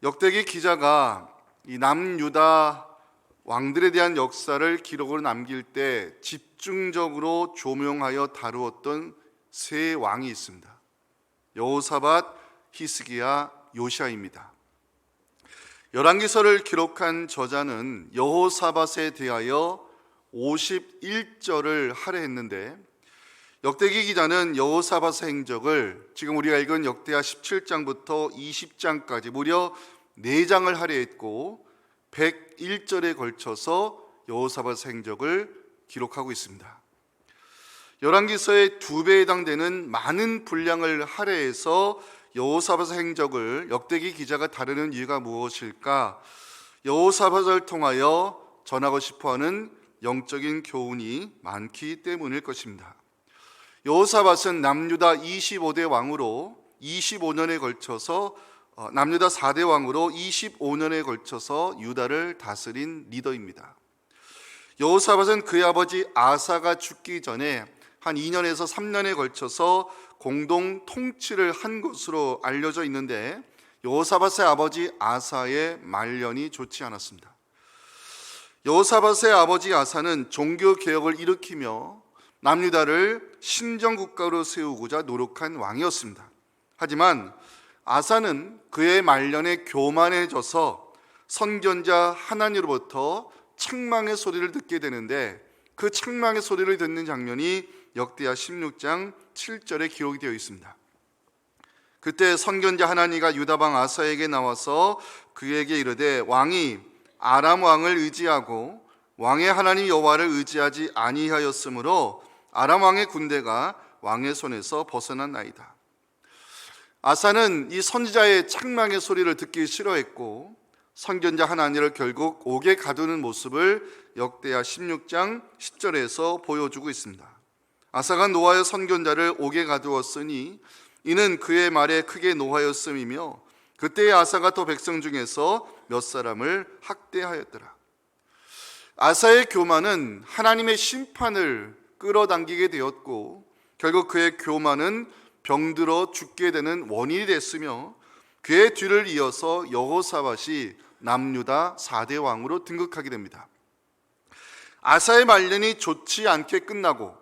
역대기 기자가 이 남유다 왕들에 대한 역사를 기록으로 남길 때 집중적으로 조명하여 다루었던 세 왕이 있습니다. 여호사밧, 히스기야, 요시야입니다. 열왕기서를 기록한 저자는 여호사밧에 대하여 51절을 할애했는데, 역대기 기자는 여호사밧의 행적을 지금 우리가 읽은 역대하 17장부터 20장까지 무려 4장을 할애했고 101절에 걸쳐서 여호사밧의 행적을 기록하고 있습니다. 열왕기서의 2배에 해당되는 많은 분량을 할애해서 여호사밧의 행적을 역대기 기자가 다루는 이유가 무엇일까? 여호사밧을 통하여 전하고 싶어하는 영적인 교훈이 많기 때문일 것입니다. 여호사밧은 남유다 25대 왕으로 25년에 걸쳐서 남유다 4대 왕으로 25년에 걸쳐서 유다를 다스린 리더입니다. 여호사밧은 그의 아버지 아사가 죽기 전에 한 2년에서 3년에 걸쳐서 공동 통치를 한 것으로 알려져 있는데, 여호사밧의 아버지 아사의 말년이 좋지 않았습니다. 여호사밧의 아버지 아사는 종교 개혁을 일으키며 남유다를 신정국가로 세우고자 노력한 왕이었습니다. 하지만 아사는 그의 말년에 교만해져서 선견자 하나님으로부터 책망의 소리를 듣게 되는데, 그 책망의 소리를 듣는 장면이 역대하 16장 7절에 기록이 되어 있습니다. 그때 선견자 하나니가 유다방 아사에게 나와서 그에게 이르되, 왕이 아람 왕을 의지하고 왕의 하나님 여호와를 의지하지 아니하였으므로 아람 왕의 군대가 왕의 손에서 벗어났나이다. 아사는 이 선지자의 책망의 소리를 듣기 싫어했고 선견자 하나니를 결국 옥에 가두는 모습을 역대하 16장 10절에서 보여주고 있습니다. 아사가 노하여 선견자를 옥에 가두었으니 이는 그의 말에 크게 노하였음이며, 그때의 아사가 또 백성 중에서 몇 사람을 학대하였더라. 아사의 교만은 하나님의 심판을 끌어당기게 되었고, 결국 그의 교만은 병들어 죽게 되는 원인이 됐으며, 그의 뒤를 이어서 여호사밧이 남유다 4대 왕으로 등극하게 됩니다. 아사의 말년이 좋지 않게 끝나고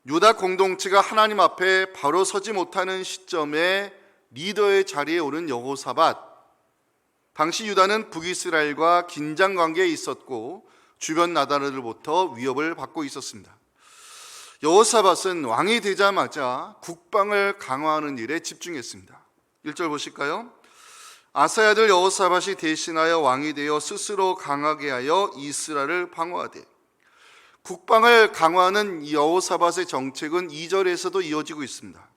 유다 공동체가 하나님 앞에 바로 서지 못하는 시점에 리더의 자리에 오른 여호사밧. 당시 유다는 북이스라엘과 긴장 관계에 있었고 주변 나라들로부터 위협을 받고 있었습니다. 여호사밧은 왕이 되자마자 국방을 강화하는 일에 집중했습니다. 1절 보실까요? 아사의 아들 여호사밧이 대신하여 왕이 되어 스스로 강하게 하여 이스라엘을 방어하되. 국방을 강화하는 여호사밧의 정책은 2절에서도 이어지고 있습니다.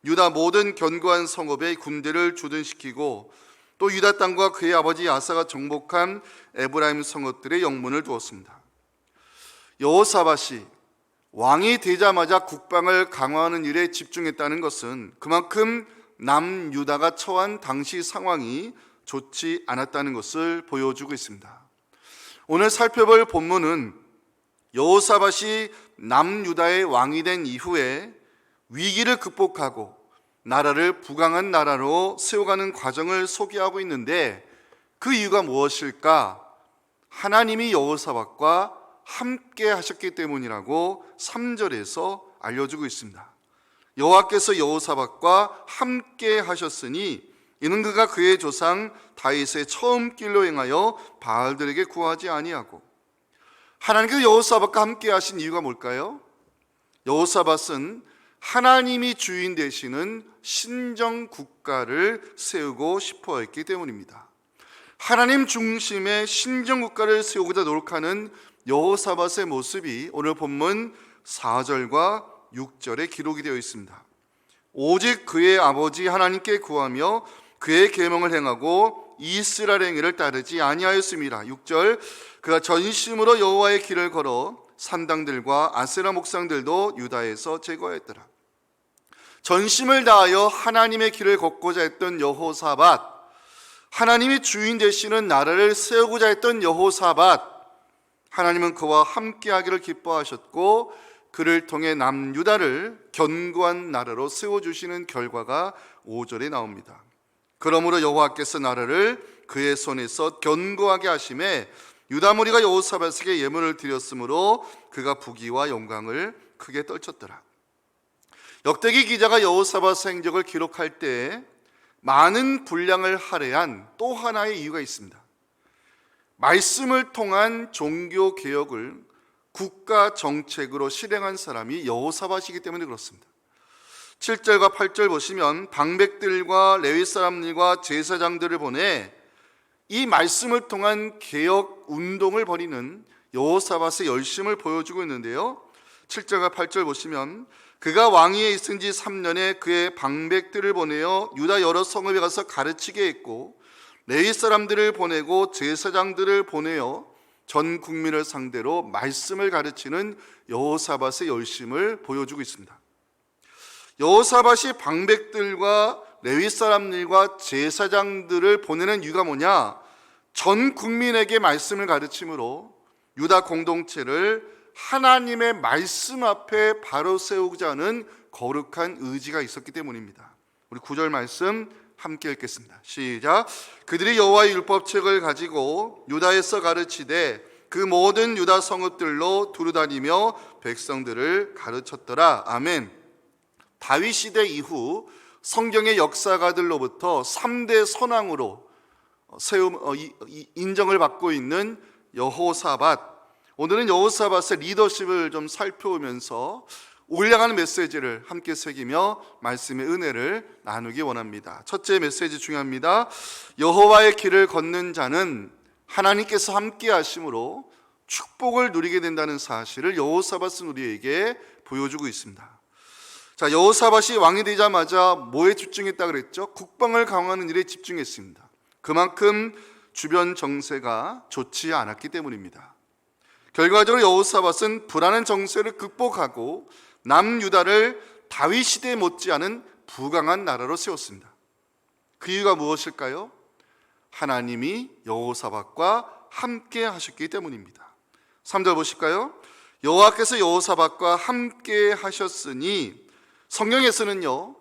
유다 모든 견고한 성읍에 군대를 주둔시키고 또 유다 땅과 그의 아버지 아사가 정복한 에브라임 성읍들의 영문을 두었습니다. 여호사밧이 왕이 되자마자 국방을 강화하는 일에 집중했다는 것은 그만큼 남유다가 처한 당시 상황이 좋지 않았다는 것을 보여주고 있습니다. 오늘 살펴볼 본문은 여호사밧이 남유다의 왕이 된 이후에 위기를 극복하고 나라를 부강한 나라로 세워가는 과정을 소개하고 있는데, 그 이유가 무엇일까? 하나님이 여호사밧과 함께 하셨기 때문이라고 3절에서 알려주고 있습니다. 여호와께서 여호사밧과 함께 하셨으니 이는 그가 그의 조상 다윗의 처음 길로 행하여 바알들에게 구하지 아니하고. 하나님께서 여호사밧과 함께 하신 이유가 뭘까요? 여호사밧은 하나님이 주인 되시는 신정 국가를 세우고 싶어 했기 때문입니다. 하나님 중심의 신정 국가를 세우고자 노력하는 여호사밧의 모습이 오늘 본문 4절과 6절에 기록이 되어 있습니다. 오직 그의 아버지 하나님께 구하며 그의 계명을 행하고 이스라엘의 행위를 따르지 아니하였습니다. 6절, 그가 전심으로 여호와의 길을 걸어 산당들과 아세라 목상들도 유다에서 제거했더라. 전심을 다하여 하나님의 길을 걷고자 했던 여호사밧, 하나님이 주인 되시는 나라를 세우고자 했던 여호사밧, 하나님은 그와 함께하기를 기뻐하셨고 그를 통해 남유다를 견고한 나라로 세워주시는 결과가 5절에 나옵니다. 그러므로 여호와께서 나라를 그의 손에서 견고하게 하심에 유다 무리가 여호사밧에게 예물을 드렸으므로 그가 부귀와 영광을 크게 떨쳤더라. 역대기 기자가 여호사밧의 행적을 기록할 때 많은 분량을 할애한 또 하나의 이유가 있습니다. 말씀을 통한 종교 개혁을 국가 정책으로 실행한 사람이 여호사밧이기 때문에 그렇습니다. 7절과 8절 보시면 방백들과 레위 사람들과 제사장들을 보내 이 말씀을 통한 개혁 운동을 벌이는 여호사밧의 열심을 보여주고 있는데요. 7절과 8절 보시면 그가 왕위에 있은 지 3년에 그의 방백들을 보내어 유다 여러 성읍에 가서 가르치게 했고 레위 사람들을 보내고 제사장들을 보내어 전 국민을 상대로 말씀을 가르치는 여호사밧의 열심을 보여주고 있습니다. 여호사밧이 방백들과 레위 사람들과 제사장들을 보내는 이유가 뭐냐? 전 국민에게 말씀을 가르침으로 유다 공동체를 하나님의 말씀 앞에 바로 세우고자 하는 거룩한 의지가 있었기 때문입니다. 우리 9절 말씀 함께 읽겠습니다. 시작. 그들이 여호와의 율법책을 가지고 유다에서 가르치되 그 모든 유다 성읍들로 두루다니며 백성들을 가르쳤더라. 아멘. 다윗 시대 이후 성경의 역사가들로부터 3대 선왕으로 인정을 받고 있는 여호사밧. 오늘은 여호사밧의 리더십을 좀 살펴보면서 올라가는 메시지를 함께 새기며 말씀의 은혜를 나누기 원합니다. 첫째 메시지 중요합니다. 여호와의 길을 걷는 자는 하나님께서 함께 하심으로 축복을 누리게 된다는 사실을 여호사밧은 우리에게 보여주고 있습니다. 자, 여호사밧이 왕이 되자마자 뭐에 집중했다 그랬죠? 국방을 강화하는 일에 집중했습니다. 그만큼 주변 정세가 좋지 않았기 때문입니다. 결과적으로 여호사밧은 불안한 정세를 극복하고 남유다를 다윗 시대에 못지않은 부강한 나라로 세웠습니다. 그 이유가 무엇일까요? 하나님이 여호사밧과 함께 하셨기 때문입니다. 3절 보실까요? 여호와께서 여호사밧과 함께 하셨으니, 성경에서는요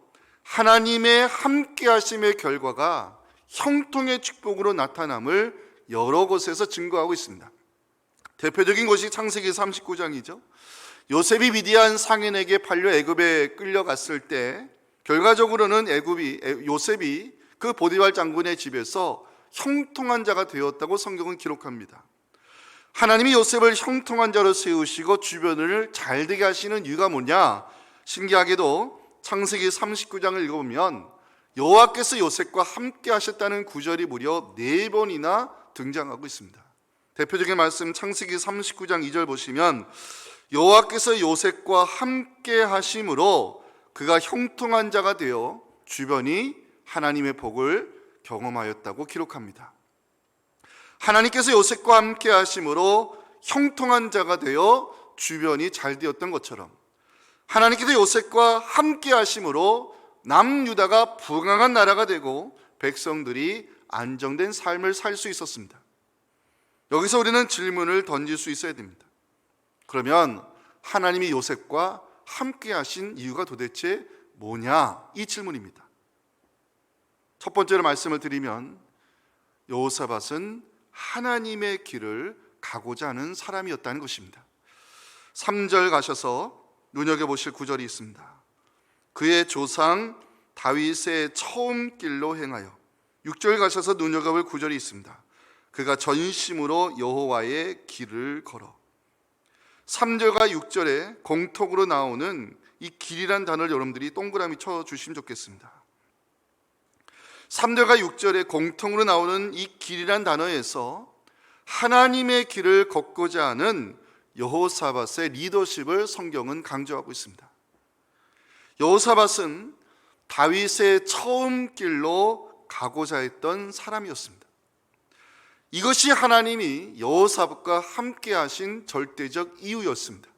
하나님의 함께 하심의 결과가 형통의 축복으로 나타남을 여러 곳에서 증거하고 있습니다. 대표적인 곳이 창세기 39장이죠. 요셉이 미디안 상인에게 팔려 애굽에 끌려갔을 때 결과적으로는 요셉이 그 보디발 장군의 집에서 형통한 자가 되었다고 성경은 기록합니다. 하나님이 요셉을 형통한 자로 세우시고 주변을 잘되게 하시는 이유가 뭐냐? 신기하게도 창세기 39장을 읽어보면 여호와께서 요셉과 함께 하셨다는 구절이 무려 4번이나 등장하고 있습니다. 대표적인 말씀 창세기 39장 2절 보시면 여호와께서 요셉과 함께 하심으로 그가 형통한 자가 되어 주변이 하나님의 복을 경험하였다고 기록합니다. 하나님께서 요셉과 함께 하심으로 형통한 자가 되어 주변이 잘 되었던 것처럼 하나님께서 요셉과 함께 하심으로 남유다가 부강한 나라가 되고 백성들이 안정된 삶을 살 수 있었습니다. 여기서 우리는 질문을 던질 수 있어야 됩니다. 그러면 하나님이 요셉과 함께 하신 이유가 도대체 뭐냐? 이 질문입니다. 첫 번째로 말씀을 드리면 여호사밧은 하나님의 길을 가고자 하는 사람이었다는 것입니다. 3절 가셔서 눈여겨보실 구절이 있습니다. 그의 조상 다윗의 처음 길로 행하여. 6절 가셔서 눈여겨볼 구절이 있습니다. 그가 전심으로 여호와의 길을 걸어. 3절과 6절에 공통으로 나오는 이 길이란 단어를 여러분들이 동그라미 쳐주시면 좋겠습니다. 3절과 6절에 공통으로 나오는 이 길이란 단어에서 하나님의 길을 걷고자 하는 여호사밧의 리더십을 성경은 강조하고 있습니다. 여호사밧은 다윗의 처음 길로 가고자 했던 사람이었습니다. 이것이 하나님이 여호사밧과 함께 하신 절대적 이유였습니다.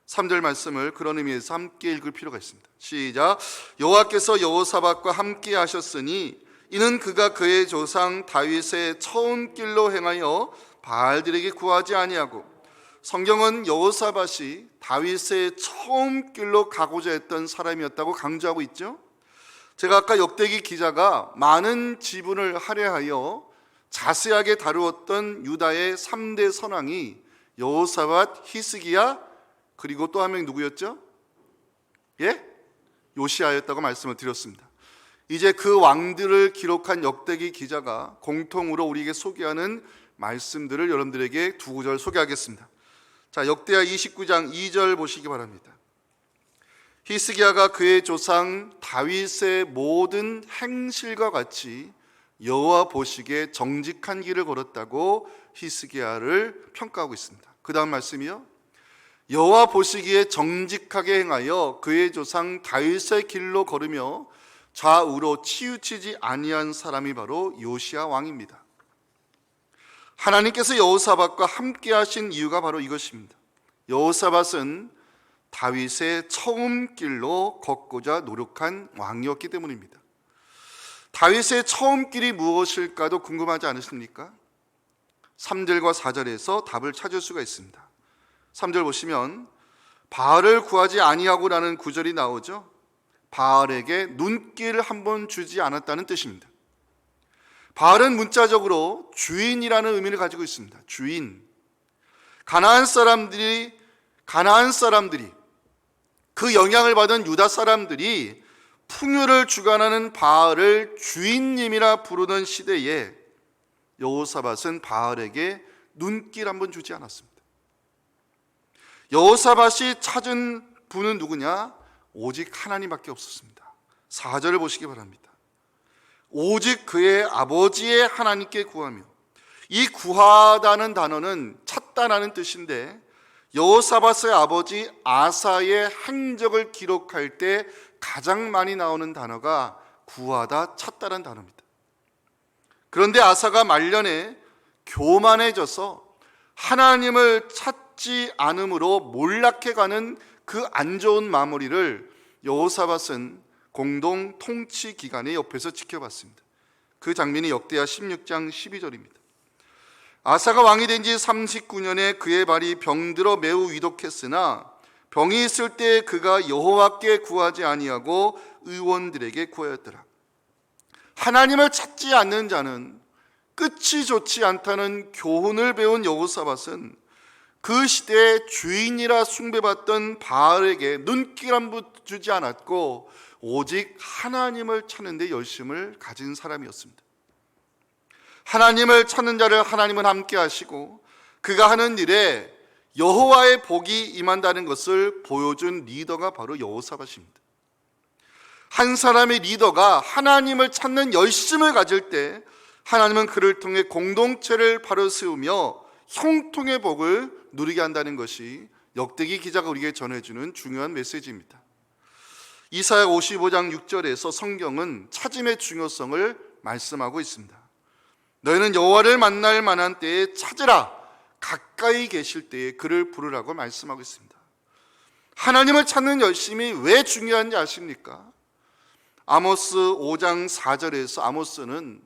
3절 말씀을 그런 의미에서 함께 읽을 필요가 있습니다. 시작. 여호와께서 여호사밧과 함께 하셨으니 이는 그가 그의 조상 다윗의 처음 길로 행하여 바알들에게 구하지 아니하고. 성경은 여호사밧이 다윗의 처음 길로 가고자 했던 사람이었다고 강조하고 있죠. 제가 아까 역대기 기자가 많은 지분을 할애하여 자세하게 다루었던 유다의 3대 선왕이 여호사밧, 히스기야, 그리고 또 한 명이 누구였죠? 예? 요시야였다고 말씀을 드렸습니다. 이제 그 왕들을 기록한 역대기 기자가 공통으로 우리에게 소개하는 말씀들을 여러분들에게 두 구절 소개하겠습니다. 자, 역대하 29장 2절 보시기 바랍니다. 히스기야가 그의 조상 다윗의 모든 행실과 같이 여호와 보시기에 정직한 길을 걸었다고 히스기야를 평가하고 있습니다. 그 다음 말씀이요, 여호와 보시기에 정직하게 행하여 그의 조상 다윗의 길로 걸으며 좌우로 치우치지 아니한 사람이 바로 요시야 왕입니다. 하나님께서 여호사밧과 함께 하신 이유가 바로 이것입니다. 여호사밧은 다윗의 처음 길로 걷고자 노력한 왕이었기 때문입니다. 다윗의 처음 길이 무엇일까도 궁금하지 않으십니까? 3절과 4절에서 답을 찾을 수가 있습니다. 3절 보시면 바알을 구하지 아니하고라는 구절이 나오죠. 바알에게 눈길을 한번 주지 않았다는 뜻입니다. 바알은 문자적으로 주인이라는 의미를 가지고 있습니다. 주인. 가나안 사람들이 그 영향을 받은 유다 사람들이 풍요를 주관하는 바알을 주인님이라 부르는 시대에 여호사밧은 바알에게 눈길 한번 주지 않았습니다. 여호사밧이 찾은 분은 누구냐? 오직 하나님밖에 없었습니다. 4절을 보시기 바랍니다. 오직 그의 아버지의 하나님께 구하며, 이 구하다는 단어는 찾다라는 뜻인데 여호사밧의 아버지 아사의 행적을 기록할 때 가장 많이 나오는 단어가 구하다, 찾다라는 단어입니다. 그런데 아사가 말년에 교만해져서 하나님을 찾지 않음으로 몰락해가는 그 안 좋은 마무리를 여호사밧은 공동 통치 기간에 옆에서 지켜봤습니다. 그 장면이 역대하 16장 12절입니다. 아사가 왕이 된 지 39년에 그의 발이 병들어 매우 위독했으나 병이 있을 때 그가 여호와께 구하지 아니하고 의원들에게 구하였더라. 하나님을 찾지 않는 자는 끝이 좋지 않다는 교훈을 배운 여호사밧은 그 시대의 주인이라 숭배받던 바알에게 눈길 한번 주지 않았고 오직 하나님을 찾는 데 열심을 가진 사람이었습니다. 하나님을 찾는 자를 하나님은 함께 하시고 그가 하는 일에 여호와의 복이 임한다는 것을 보여준 리더가 바로 여호사밧입니다. 한 사람의 리더가 하나님을 찾는 열심을 가질 때 하나님은 그를 통해 공동체를 바로 세우며 형통의 복을 누리게 한다는 것이 역대기 기자가 우리에게 전해주는 중요한 메시지입니다. 이사야 55장 6절에서 성경은 찾음의 중요성을 말씀하고 있습니다. 너희는 여호와를 만날 만한 때에 찾으라, 가까이 계실 때에 그를 부르라고 말씀하고 있습니다. 하나님을 찾는 열심이 왜 중요한지 아십니까? 아모스 5장 4절에서 아모스는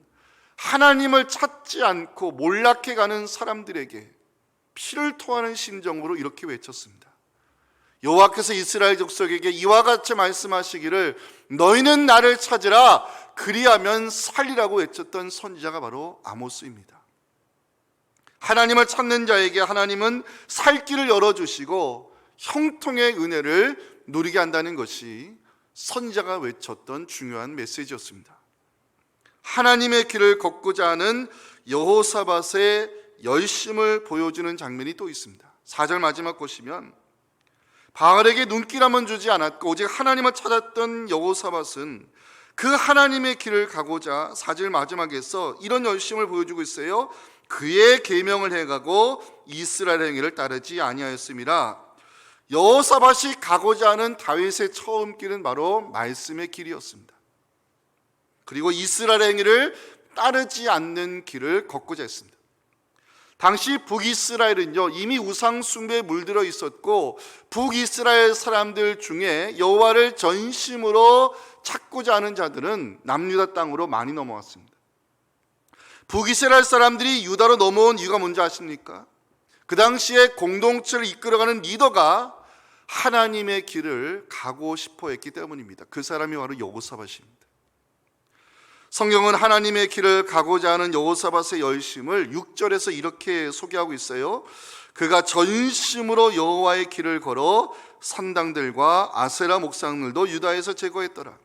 하나님을 찾지 않고 몰락해가는 사람들에게 피를 토하는 심정으로 이렇게 외쳤습니다. 여호와께서 이스라엘 족속에게 이와 같이 말씀하시기를 너희는 나를 찾으라 그리하면 살리라고 외쳤던 선지자가 바로 아모스입니다. 하나님을 찾는 자에게 하나님은 살 길을 열어주시고 형통의 은혜를 누리게 한다는 것이 선지자가 외쳤던 중요한 메시지였습니다. 하나님의 길을 걷고자 하는 여호사밧의 열심을 보여주는 장면이 또 있습니다. 4절 마지막 보시면 바알에게 눈길 한번 주지 않았고 오직 하나님을 찾았던 여호사밧은 그 하나님의 길을 가고자 4절 마지막에서 이런 열심을 보여주고 있어요. 그의 계명을 해가고 이스라엘 행위를 따르지 아니하였음이라. 여호사밧이 가고자 하는 다윗의 처음 길은 바로 말씀의 길이었습니다. 그리고 이스라엘 행위를 따르지 않는 길을 걷고자 했습니다. 당시 북이스라엘은요 이미 우상 숭배에 물들어 있었고 북이스라엘 사람들 중에 여호와를 전심으로 찾고자 하는 자들은 남유다 땅으로 많이 넘어왔습니다. 북이스라엘 사람들이 유다로 넘어온 이유가 뭔지 아십니까? 그 당시에 공동체를 이끌어가는 리더가 하나님의 길을 가고 싶어 했기 때문입니다. 그 사람이 바로 여호사밧입니다. 성경은 하나님의 길을 가고자 하는 여호사밧의 열심을 6절에서 이렇게 소개하고 있어요. 그가 전심으로 여호와의 길을 걸어 산당들과 아세라 목상들도 유다에서 제거했더라.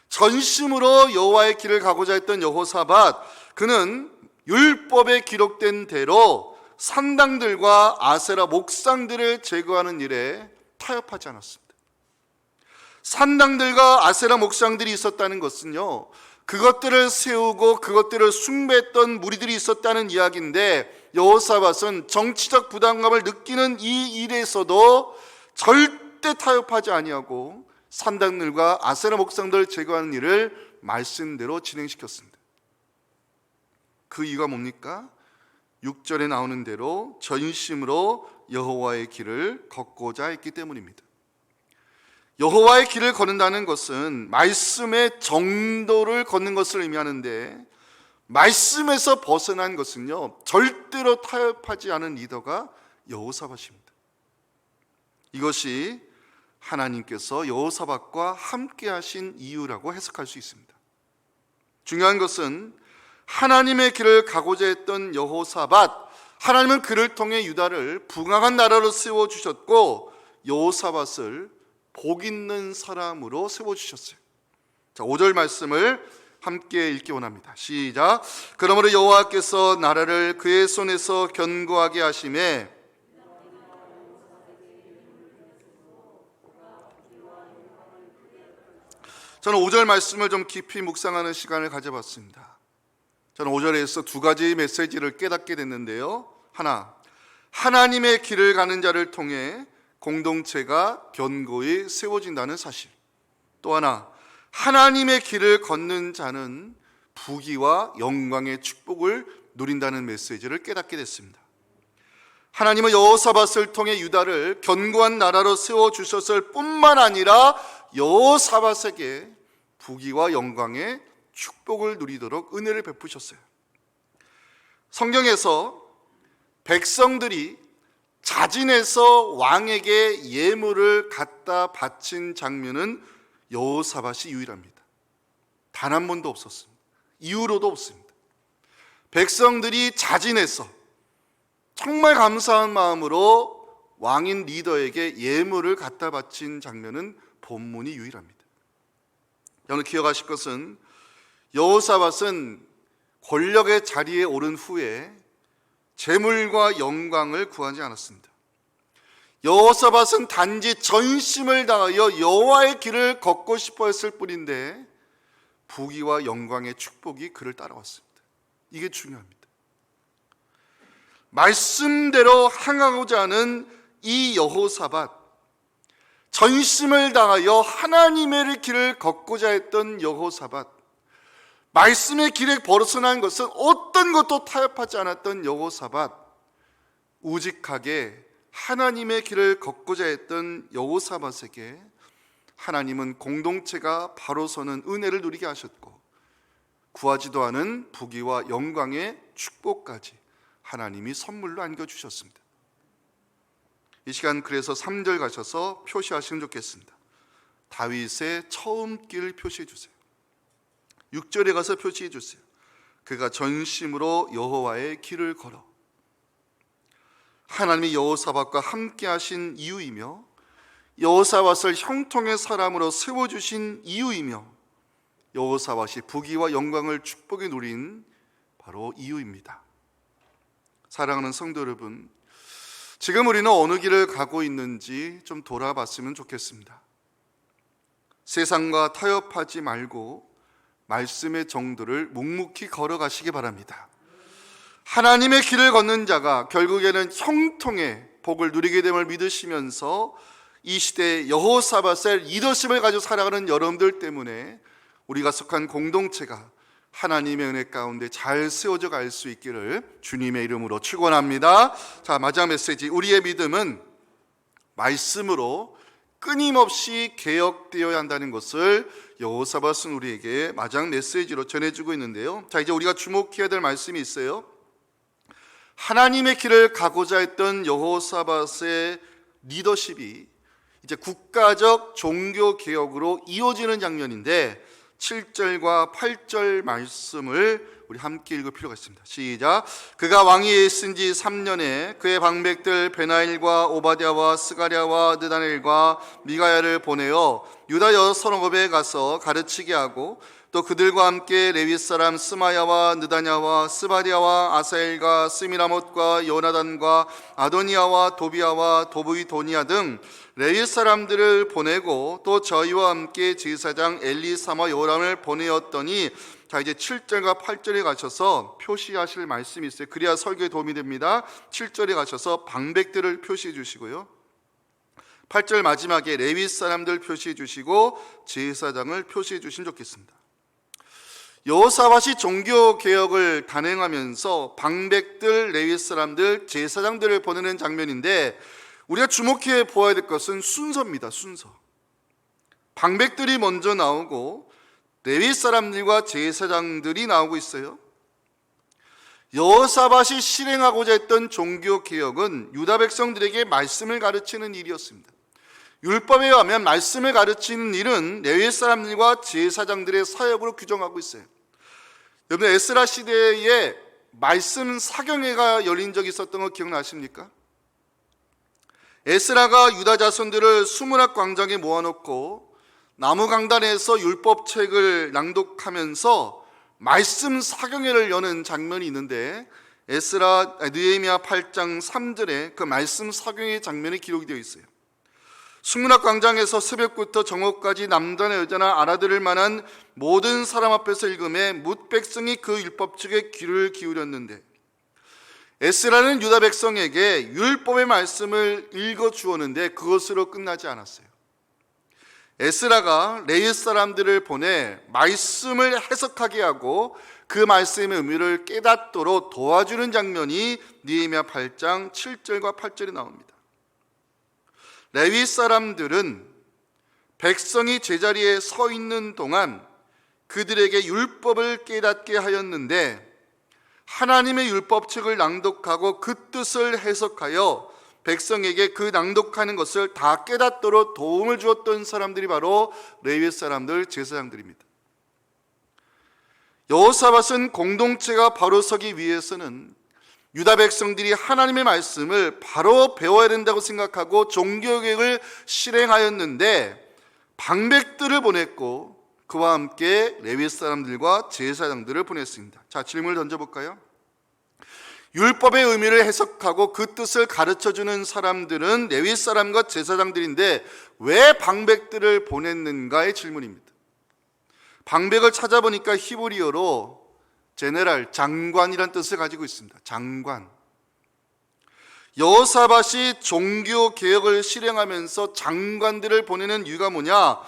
전심으로 여호와의 길을 가고자 했던 여호사밧, 그는 율법에 기록된 대로 산당들과 아세라 목상들을 제거하는 일에 타협하지 않았습니다. 산당들과 아세라 목상들이 있었다는 것은요, 그것들을 세우고 그것들을 숭배했던 무리들이 있었다는 이야기인데, 여호사밧은 정치적 부담감을 느끼는 이 일에서도 절대 타협하지 아니하고 산당들과 아세라 목상들을 제거하는 일을 말씀대로 진행시켰습니다. 그 이유가 뭡니까? 6절에 나오는 대로 전심으로 여호와의 길을 걷고자 했기 때문입니다. 여호와의 길을 걷는다는 것은 말씀의 정도를 걷는 것을 의미하는데, 말씀에서 벗어난 것은요, 절대로 타협하지 않은 리더가 여호사밧입니다. 이것이 하나님께서 여호사밧과 함께 하신 이유라고 해석할 수 있습니다. 중요한 것은 하나님의 길을 가고자 했던 여호사밧, 하나님은 그를 통해 유다를 풍성한 나라로 세워주셨고 여호사밧을 복 있는 사람으로 세워주셨어요. 자, 5절 말씀을 함께 읽기 원합니다. 시작. 그러므로 여호와께서 나라를 그의 손에서 견고하게 하심에 저는 5절 말씀을 좀 깊이 묵상하는 시간을 가져봤습니다. 저는 5절에서 두 가지 메시지를 깨닫게 됐는데요. 하나, 하나님의 길을 가는 자를 통해 공동체가 견고히 세워진다는 사실. 또 하나, 하나님의 길을 걷는 자는 부귀와 영광의 축복을 누린다는 메시지를 깨닫게 됐습니다. 하나님은 여호사밧을 통해 유다를 견고한 나라로 세워주셨을 뿐만 아니라 여호사밧에게 부귀와 영광의 축복을 누리도록 은혜를 베푸셨어요. 성경에서 백성들이 자진해서 왕에게 예물을 갖다 바친 장면은 여호사밧이 유일합니다. 단 한 번도 없었습니다. 이후로도 없습니다. 백성들이 자진해서 정말 감사한 마음으로 왕인 리더에게 예물을 갖다 바친 장면은 본문이 유일합니다. 여러분 기억하실 것은 여호사밧은 권력의 자리에 오른 후에 재물과 영광을 구하지 않았습니다. 여호사밧은 단지 전심을 다하여 여호와의 길을 걷고 싶어 했을 뿐인데 부귀와 영광의 축복이 그를 따라왔습니다. 이게 중요합니다. 말씀대로 행하고자 하는 이 여호사밧, 전심을 다하여 하나님의 길을 걷고자 했던 여호사밧, 말씀의 길에 벗어난 것은 어떤 것도 타협하지 않았던 여호사밧, 우직하게 하나님의 길을 걷고자 했던 여호사밧에게 하나님은 공동체가 바로 서는 은혜를 누리게 하셨고 구하지도 않은 부귀와 영광의 축복까지 하나님이 선물로 안겨주셨습니다. 이 시간 그래서 3절 가셔서 표시하시면 좋겠습니다. 다윗의 처음 길 표시해 주세요. 6절에 가서 표시해 주세요. 그가 전심으로 여호와의 길을 걸어. 하나님이 여호사밧과 함께 하신 이유이며 여호사밧을 형통의 사람으로 세워주신 이유이며 여호사밧이 부귀와 영광을 축복에 누린 바로 이유입니다. 사랑하는 성도 여러분, 지금 우리는 어느 길을 가고 있는지 좀 돌아봤으면 좋겠습니다. 세상과 타협하지 말고 말씀의 정도를 묵묵히 걸어가시기 바랍니다. 하나님의 길을 걷는 자가 결국에는 형통의 복을 누리게 됨을 믿으시면서 이 시대의 여호사밧의 리더십을 가지고 살아가는 여러분들 때문에 우리가 속한 공동체가 하나님의 은혜 가운데 잘 세워져 갈 수 있기를 주님의 이름으로 축원합니다. 자, 마지막 메시지, 우리의 믿음은 말씀으로 끊임없이 개혁되어야 한다는 것을 여호사밧은 우리에게 마지막 메시지로 전해주고 있는데요. 자, 이제 우리가 주목해야 될 말씀이 있어요. 하나님의 길을 가고자 했던 여호사밧의 리더십이 이제 국가적 종교 개혁으로 이어지는 장면인데, 7절과 8절 말씀을 우리 함께 읽을 필요가 있습니다. 시작. 그가 왕위에 있은 지 3년에 그의 방백들 베나일과 오바댜와 스가랴와 느다넬과 미가야를 보내어 유다 여섯 성읍에 가서 가르치게 하고 또 그들과 함께 레위 사람 스마야와 느다냐와 스바디아와 아사엘과 스미라못과 요나단과 아도니아와 도비아와 도브이도니아 등 레위 사람들을 보내고 또 저희와 함께 제사장 엘리사마 요람을 보내었더니, 자 이제 7절과 8절에 가셔서 표시하실 말씀이 있어요. 그래야 설교에 도움이 됩니다. 7절에 가셔서 방백들을 표시해 주시고요, 8절 마지막에 레위 사람들 표시해 주시고 제사장을 표시해 주시면 좋겠습니다. 여호사밧이 종교 개혁을 단행하면서 방백들, 레위 사람들, 제사장들을 보내는 장면인데, 우리가 주목해 보아야 될 것은 순서입니다. 순서. 방백들이 먼저 나오고 레위 사람들과 제사장들이 나오고 있어요. 여호사밧이 실행하고자 했던 종교 개혁은 유다 백성들에게 말씀을 가르치는 일이었습니다. 율법에 의하면 말씀을 가르치는 일은 레위 사람들과 제사장들의 사역으로 규정하고 있어요. 여러분, 에스라 시대에 말씀 사경회가 열린 적이 있었던 거 기억나십니까? 에스라가 유다 자손들을 수문학 광장에 모아놓고 나무 강단에서 율법책을 낭독하면서 말씀 사경회를 여는 장면이 있는데, 느헤미야 8장 3절에 그 말씀 사경회 장면이 기록이 되어 있어요. 수문학 광장에서 새벽부터 정오까지 남자나 여자나 알아들을 만한 모든 사람 앞에서 읽음에 뭇 백성이 그 율법책에 귀를 기울였는데, 에스라는 유다 백성에게 율법의 말씀을 읽어주었는데 그것으로 끝나지 않았어요. 에스라가 레위 사람들을 보내 말씀을 해석하게 하고 그 말씀의 의미를 깨닫도록 도와주는 장면이 느헤미야 8장 7절과 8절에 나옵니다. 레위 사람들은 백성이 제자리에 서 있는 동안 그들에게 율법을 깨닫게 하였는데, 하나님의 율법책을 낭독하고 그 뜻을 해석하여 백성에게 그 낭독하는 것을 다 깨닫도록 도움을 주었던 사람들이 바로 레위 사람들, 제사장들입니다. 여호사밧은 공동체가 바로 서기 위해서는 유다 백성들이 하나님의 말씀을 바로 배워야 된다고 생각하고 종교개혁을 실행하였는데, 방백들을 보냈고 그와 함께 레위 사람들과 제사장들을 보냈습니다. 자, 질문을 던져볼까요? 율법의 의미를 해석하고 그 뜻을 가르쳐주는 사람들은 레위 사람과 제사장들인데 왜 방백들을 보냈는가의 질문입니다. 방백을 찾아보니까 히브리어로 제네랄, 장관이란 뜻을 가지고 있습니다. 장관. 여호사밧이 종교 개혁을 실행하면서 장관들을 보내는 이유가 뭐냐?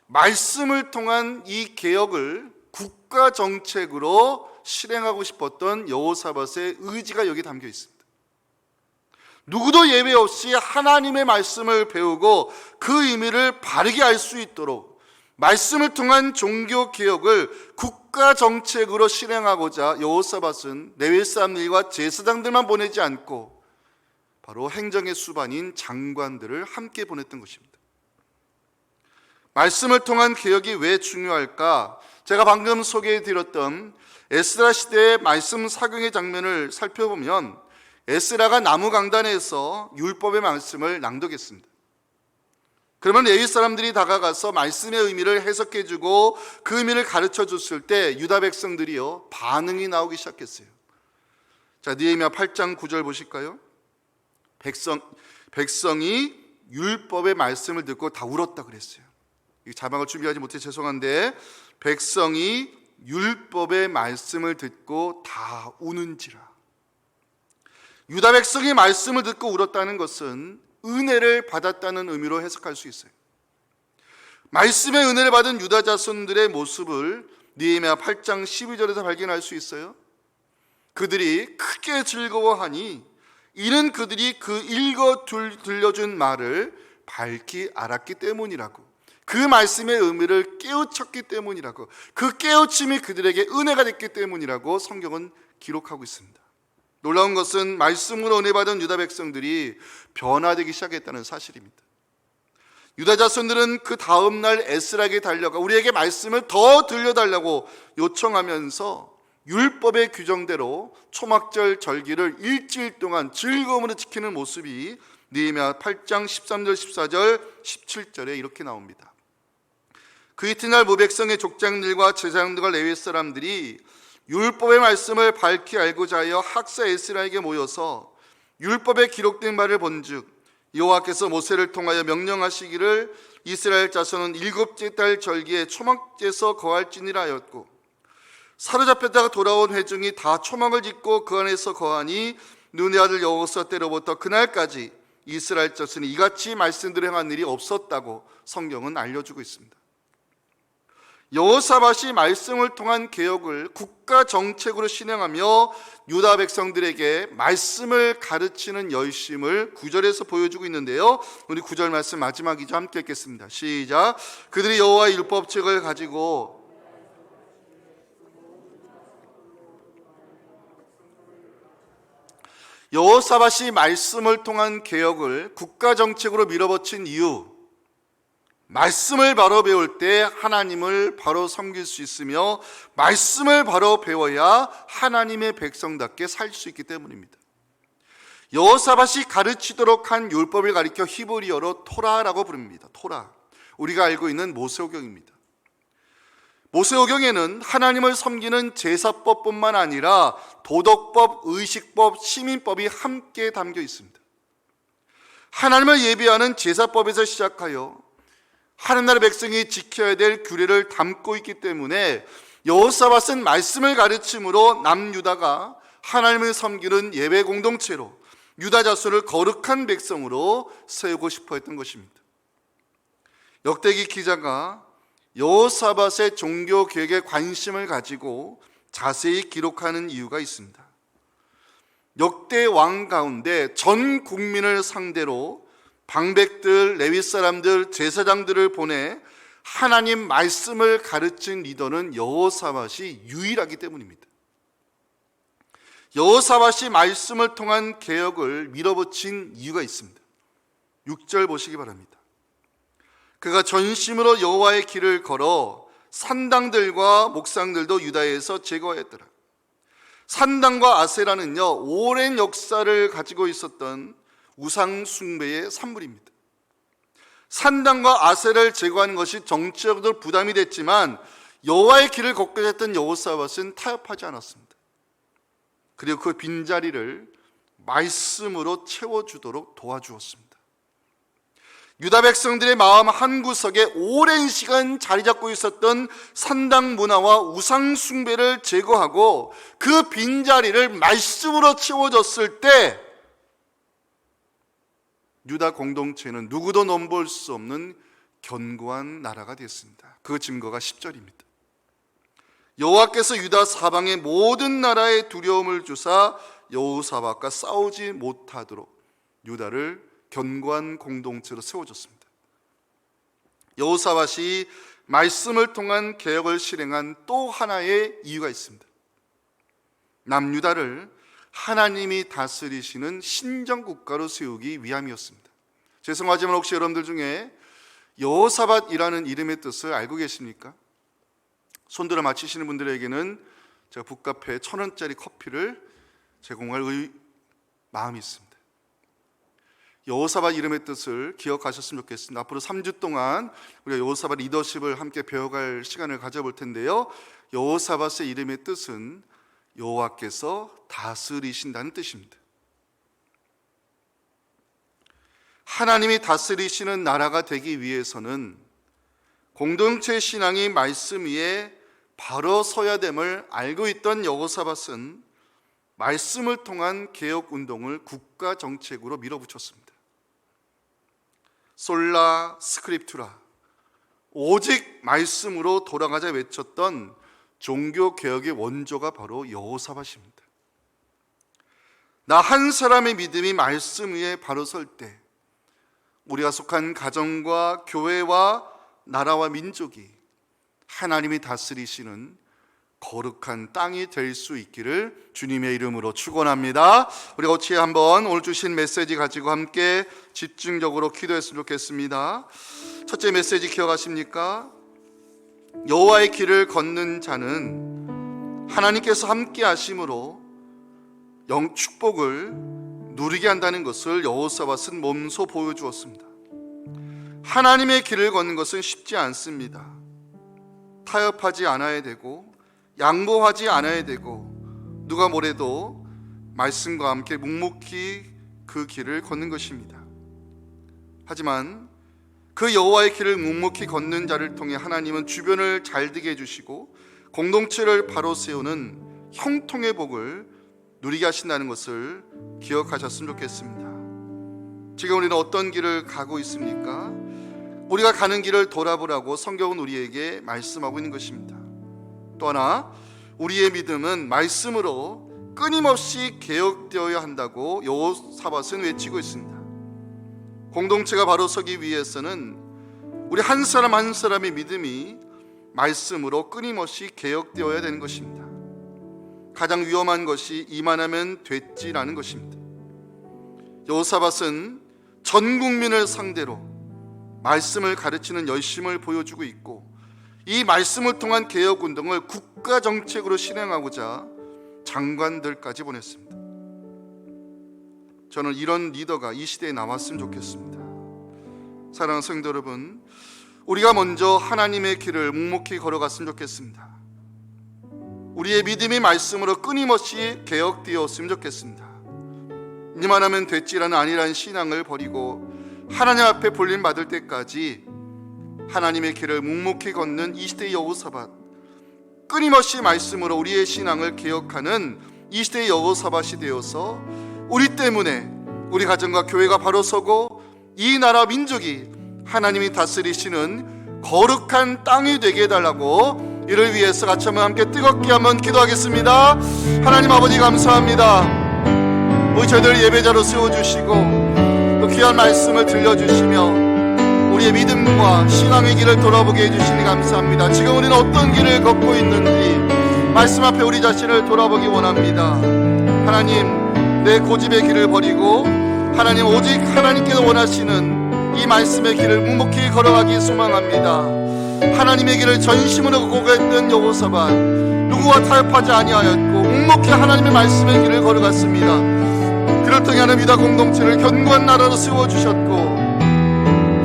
말씀을 통한 이 개혁을 국가 정책으로 실행하고 싶었던 여호사밧의 의지가 여기 담겨 있습니다. 누구도 예외 없이 하나님의 말씀을 배우고 그 의미를 바르게 알 수 있도록 말씀을 통한 종교 개혁을 국가 정책으로 실행하고자 여호사밧은 레위 사람들과 제사장들만 보내지 않고 바로 행정의 수반인 장관들을 함께 보냈던 것입니다. 말씀을 통한 개혁이 왜 중요할까? 제가 방금 소개해드렸던 에스라 시대의 말씀 사경의 장면을 살펴보면 에스라가 나무 강단에서 율법의 말씀을 낭독했습니다. 그러면 레위 사람들이 다가가서 말씀의 의미를 해석해주고 그 의미를 가르쳐줬을 때 유다 백성들이요 반응이 나오기 시작했어요. 자, 느헤미야 8장 9절 보실까요? 백성이 율법의 말씀을 듣고 다 울었다 그랬어요. 자막을 준비하지 못해 죄송한데, 백성이 율법의 말씀을 듣고 다 우는지라. 유다 백성이 말씀을 듣고 울었다는 것은 은혜를 받았다는 의미로 해석할 수 있어요. 말씀의 은혜를 받은 유다 자손들의 모습을 느헤미야 8장 12절에서 발견할 수 있어요. 그들이 크게 즐거워하니 이는 그들이 그 읽어 들려준 말을 밝히 알았기 때문이라고, 그 말씀의 의미를 깨우쳤기 때문이라고, 그 깨우침이 그들에게 은혜가 됐기 때문이라고 성경은 기록하고 있습니다. 놀라운 것은 말씀으로 은혜 받은 유다 백성들이 변화되기 시작했다는 사실입니다. 유다 자손들은 그 다음 날 에스라에게 달려가 우리에게 말씀을 더 들려달라고 요청하면서 율법의 규정대로 초막절 절기를 일주일 동안 즐거움으로 지키는 모습이 느헤미야 8장 13절 14절 17절에 이렇게 나옵니다. 그 이튿날 모백성의 족장들과 제사장들과 레위 사람들이 율법의 말씀을 밝히 알고자 하여 학사 에스라에게 모여서 율법에 기록된 바를 본즉 여호와께서 모세를 통하여 명령하시기를 이스라엘 자손은 7째 달 절기에 초막제에서 거할지니라 하였고 사로잡혔다가 돌아온 회중이 다 초막을 짓고 그 안에서 거하니 눈의 아들 여호수아 때로부터 그날까지 이스라엘 자손이 이같이 말씀대로 행한 일이 없었다고 성경은 알려주고 있습니다. 여호사밧이 말씀을 통한 개혁을 국가 정책으로 실행하며 유다 백성들에게 말씀을 가르치는 열심을 9절에서 보여주고 있는데요, 우리 9절 말씀 마지막이죠. 함께 읽겠습니다. 시작. 그들이 여호와의 율법책을 가지고 여호사밧이 말씀을 통한 개혁을 국가 정책으로 밀어붙인 이유, 말씀을 바로 배울 때 하나님을 바로 섬길 수 있으며 말씀을 바로 배워야 하나님의 백성답게 살 수 있기 때문입니다. 여호사밧이 가르치도록 한 율법을 가리켜 히브리어로 토라라고 부릅니다. 토라, 우리가 알고 있는 모세오경입니다. 모세오경에는 하나님을 섬기는 제사법뿐만 아니라 도덕법, 의식법, 시민법이 함께 담겨 있습니다. 하나님을 예배하는 제사법에서 시작하여 하는 나라의 백성이 지켜야 될 규례를 담고 있기 때문에 여호사밧은 말씀을 가르침으로 남유다가 하나님을 섬기는 예배 공동체로 유다 자손을 거룩한 백성으로 세우고 싶어 했던 것입니다. 역대기 기자가 여호사밧의 종교 개혁에 관심을 가지고 자세히 기록하는 이유가 있습니다. 역대 왕 가운데 전 국민을 상대로 방백들, 레위 사람들, 제사장들을 보내 하나님 말씀을 가르친 리더는 여호사밧이 유일하기 때문입니다. 여호사밧이 말씀을 통한 개혁을 밀어붙인 이유가 있습니다. 6절 보시기 바랍니다. 그가 전심으로 여호와의 길을 걸어 산당들과 목상들도 유다에서 제거했더라. 산당과 아세라는요, 오랜 역사를 가지고 있었던 우상 숭배의 산물입니다. 산당과 아세라를 제거하는 것이 정치적으로 부담이 됐지만 여호와의 길을 걷고자 했던 여호사밧은 타협하지 않았습니다. 그리고 그 빈자리를 말씀으로 채워주도록 도와주었습니다. 유다 백성들의 마음 한구석에 오랜 시간 자리 잡고 있었던 산당 문화와 우상 숭배를 제거하고 그 빈자리를 말씀으로 채워줬을 때 유다 공동체는 누구도 넘볼 수 없는 견고한 나라가 됐습니다. 그 증거가 10절입니다. 여호와께서 유다 사방의 모든 나라에 두려움을 주사 여호사밧과 싸우지 못하도록 유다를 견고한 공동체로 세워줬습니다. 여호사밧이 말씀을 통한 개혁을 실행한 또 하나의 이유가 있습니다. 남유다를 하나님이 다스리시는 신정국가로 세우기 위함이었습니다. 죄송하지만 혹시 여러분들 중에 여호사밧이라는 이름의 뜻을 알고 계십니까? 손들어 맞히시는 분들에게는 제가 북카페 1,000원짜리 커피를 제공할 마음이 있습니다. 여호사밧 이름의 뜻을 기억하셨으면 좋겠습니다. 앞으로 3주 동안 우리가 여호사밧 리더십을 함께 배워갈 시간을 가져볼 텐데요, 여호사밧의 이름의 뜻은 여호와께서 다스리신다는 뜻입니다. 하나님이 다스리시는 나라가 되기 위해서는 공동체 신앙이 말씀 위에 바로 서야 됨을 알고 있던 여호사밧은 말씀을 통한 개혁 운동을 국가 정책으로 밀어붙였습니다. 솔라 스크립투라, 오직 말씀으로 돌아가자 외쳤던 종교 개혁의 원조가 바로 여호사밧입니다. 나 한 사람의 믿음이 말씀 위에 바로 설 때 우리가 속한 가정과 교회와 나라와 민족이 하나님이 다스리시는 거룩한 땅이 될 수 있기를 주님의 이름으로 축원합니다. 우리가 어찌 한번 오늘 주신 메시지 가지고 함께 집중적으로 기도했으면 좋겠습니다. 첫째 메시지 기억하십니까? 여호와의 길을 걷는 자는 하나님께서 함께 하심으로 축복을 누리게 한다는 것을 여호사밧은 몸소 보여주었습니다. 하나님의 길을 걷는 것은 쉽지 않습니다. 타협하지 않아야 되고 양보하지 않아야 되고 누가 뭐래도 말씀과 함께 묵묵히 그 길을 걷는 것입니다. 하지만 그 여호와의 길을 묵묵히 걷는 자를 통해 하나님은 주변을 잘되게 해주시고 공동체를 바로 세우는 형통의 복을 누리게 하신다는 것을 기억하셨으면 좋겠습니다. 지금 우리는 어떤 길을 가고 있습니까? 우리가 가는 길을 돌아보라고 성경은 우리에게 말씀하고 있는 것입니다. 또 하나, 우리의 믿음은 말씀으로 끊임없이 개혁되어야 한다고 여호사밧은 외치고 있습니다. 공동체가 바로 서기 위해서는 우리 한 사람 한 사람의 믿음이 말씀으로 끊임없이 개혁되어야 되는 것입니다. 가장 위험한 것이 이만하면 됐지라는 것입니다. 여호사밧은 전 국민을 상대로 말씀을 가르치는 열심을 보여주고 있고, 이 말씀을 통한 개혁운동을 국가정책으로 실행하고자 장관들까지 보냈습니다. 저는 이런 리더가 이 시대에 나왔으면 좋겠습니다. 사랑하는 성도 여러분, 우리가 먼저 하나님의 길을 묵묵히 걸어갔으면 좋겠습니다. 우리의 믿음이 말씀으로 끊임없이 개혁되었으면 좋겠습니다. 이만하면 됐지라는 아니라는 신앙을 버리고 하나님 앞에 불림 받을 때까지 하나님의 길을 묵묵히 걷는 이 시대의 여호사밧, 끊임없이 말씀으로 우리의 신앙을 개혁하는 이 시대의 여호사밧이 되어서 우리 때문에 우리 가정과 교회가 바로 서고 이 나라 민족이 하나님이 다스리시는 거룩한 땅이 되게 해달라고, 이를 위해서 같이 한번 함께 뜨겁게 한번 기도하겠습니다. 하나님 아버지 감사합니다. 우리 저희들 예배자로 세워주시고 또 귀한 말씀을 들려주시며 우리의 믿음과 신앙의 길을 돌아보게 해주시니 감사합니다. 지금 우리는 어떤 길을 걷고 있는지 말씀 앞에 우리 자신을 돌아보기 원합니다. 하나님, 내 고집의 길을 버리고 하나님 오직 하나님께서 원하시는 이 말씀의 길을 묵묵히 걸어가기 소망합니다. 하나님의 길을 전심으로 고백했던 여호사밧, 누구와 타협하지 아니하였고 묵묵히 하나님의 말씀의 길을 걸어갔습니다. 그를 통해 하나님 유다 공동체를 견고한 나라로 세워주셨고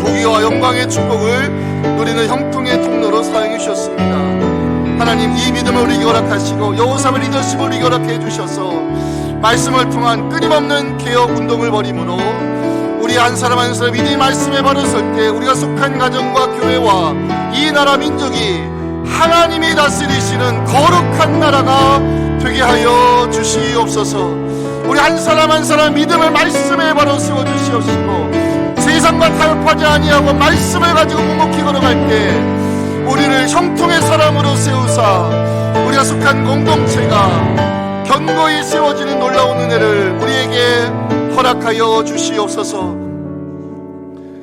부귀와 영광의 축복을 누리는 형통의 통로로 사용해 주셨습니다. 하나님, 이 믿음을 우리에게 허락하시고 여호사밧 리더십을 우리에게 허락해 주셔서 말씀을 통한 끊임없는 개혁 운동을 벌임으로 우리 한 사람 한 사람 믿음의 말씀에 바로 설 때 우리가 속한 가정과 교회와 이 나라 민족이 하나님이 다스리시는 거룩한 나라가 되게 하여 주시옵소서. 우리 한 사람 한 사람 믿음을 말씀에 바로 세워 주시옵시고 세상과 타협하지 아니하고 말씀을 가지고 묵묵히 걸어갈 때 우리를 형통의 사람으로 세우사 우리가 속한 공동체가 견고히 세워지는 놀라운 은혜를 우리에게 허락하여 주시옵소서.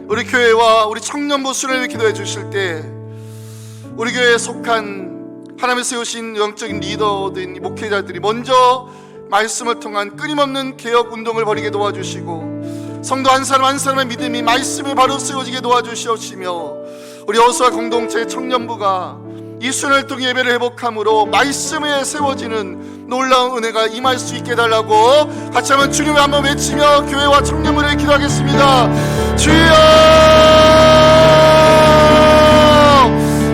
우리 교회와 우리 청년부 수련회 기도해 주실 때 우리 교회에 속한 하나님이 세우신 영적인 리더들인 목회자들이 먼저 말씀을 통한 끊임없는 개혁 운동을 벌이게 도와주시고 성도 한 사람 한 사람의 믿음이 말씀에 바로 세워지게 도와주시옵시며 우리 여호수아 공동체 청년부가 이 수련을 통해 예배를 회복함으로 말씀에 세워지는 놀라운 은혜가 임할 수 있게 해달라고 같이 한번 주님을 한번 외치며 교회와 청년부를 기도하겠습니다. 주여!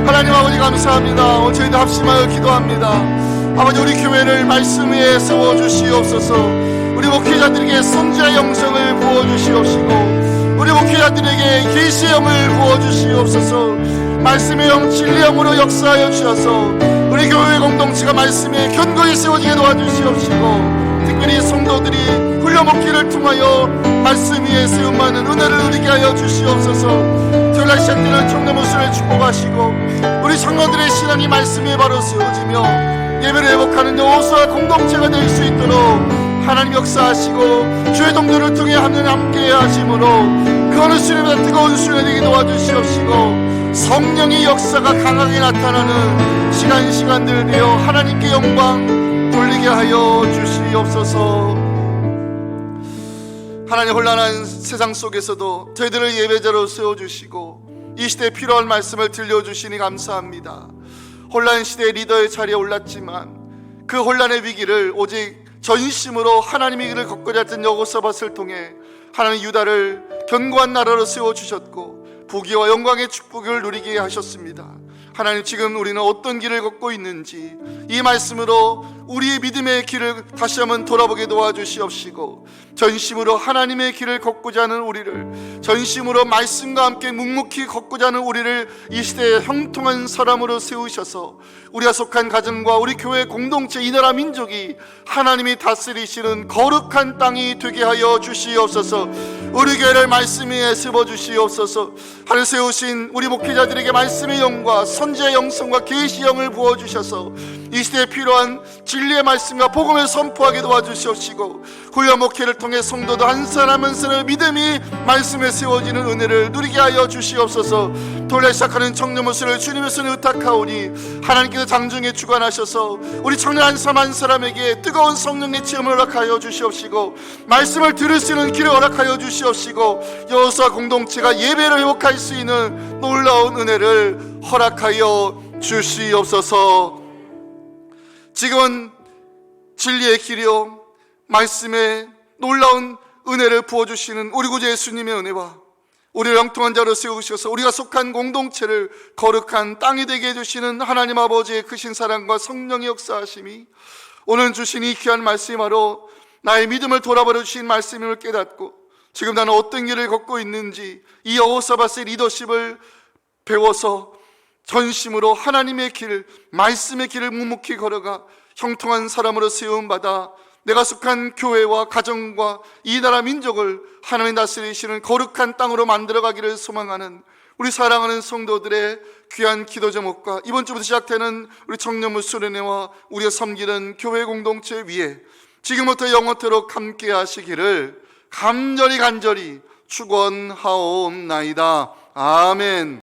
하나님 아버지 감사합니다. 오늘 저희도 합심하여 기도합니다. 아버지, 우리 교회를 말씀 위에 세워주시옵소서. 우리 목회자들에게 선지자의 영성을 부어주시옵시고 우리 목회자들에게 계시의 영을 부어주시옵소서. 말씀의 영, 진리의 영으로 역사하여 주셔서 우리 교회 공동체가 말씀에 견고히 세워지게 도와주시옵시고 특별히 성도들이 훈련 목회를 통하여 말씀 위에 세움받는 은혜를 누리게 하여 주시옵소서. 토요일날 시작되는 청년부수를 축복하시고 우리 성도들의 신앙이 말씀에 바로 세워지며 예배를 회복하는 여호수아 공동체가 될 수 있도록 하나님 역사하시고 주의 동료를 통해 하나님 함께 하심으로 그 어느 수련보다 뜨거운 수련이 되게 도와주시옵시고 성령의 역사가 강하게 나타나는 시간들 되어 하나님께 영광 돌리게 하여 주시옵소서. 하나님, 혼란한 세상 속에서도 저희들을 예배자로 세워주시고 이 시대에 필요한 말씀을 들려주시니 감사합니다. 혼란 시대의 리더의 자리에 올랐지만 그 혼란의 위기를 오직 전심으로 하나님의 길을 걷고자 했던 여호사밧을 통해 하나님 유다를 견고한 나라로 세워주셨고 부귀와 영광의 축복을 누리게 하셨습니다. 하나님, 지금 우리는 어떤 길을 걷고 있는지 이 말씀으로 우리의 믿음의 길을 다시 한번 돌아보게 도와주시옵시고, 전심으로 하나님의 길을 걷고자 하는 우리를, 전심으로 말씀과 함께 묵묵히 걷고자 하는 우리를 이 시대에 형통한 사람으로 세우셔서 우리가 속한 가정과 우리 교회 공동체, 이 나라 민족이 하나님이 다스리시는 거룩한 땅이 되게 하여 주시옵소서. 우리 교회를 말씀 위에 세워주시옵소서. 하늘 세우신 우리 목회자들에게 말씀의 영과 선지의 영성과 계시의 영을 부어주셔서 이 시대에 필요한 진리의 말씀과 복음을 선포하게 도와주시옵시고, 훈련 목회를 통해 성도도 한 사람 한 사람의 믿음이 말씀에 세워지는 은혜를 누리게 하여 주시옵소서. 돌려 시작하는 청년모습을 주님의 손에 의탁하오니 하나님께서 장중에 주관하셔서 우리 청년 한 사람 한 사람에게 뜨거운 성령의 체험을 허락하여 주시옵시고, 말씀을 들을 수 있는 길을 허락하여 주시옵시고, 여호수아 공동체가 예배를 회복할 수 있는 놀라운 은혜를 허락하여 주시옵소서. 지금은 진리의 길이요 말씀에 놀라운 은혜를 부어주시는 우리 구주 예수님의 은혜와 우리를 영통한 자로 세우셔서 우리가 속한 공동체를 거룩한 땅이 되게 해주시는 하나님 아버지의 크신 사랑과 성령의 역사하심이 오늘 주신 이 귀한 말씀이 바로 나의 믿음을 돌아버려 주신 말씀임을 깨닫고, 지금 나는 어떤 길을 걷고 있는지 이 여호사밧의 리더십을 배워서 전심으로 하나님의 길, 말씀의 길을 묵묵히 걸어가 형통한 사람으로 세움받아 내가 속한 교회와 가정과 이 나라 민족을 하나님 다스리시는 거룩한 땅으로 만들어가기를 소망하는 우리 사랑하는 성도들의 귀한 기도 제목과 이번 주부터 시작되는 우리 청년부 수련회와 우리가 섬기는 교회 공동체 위에 지금부터 영원토록 함께 하시기를 간절히 축원하옵나이다. 아멘.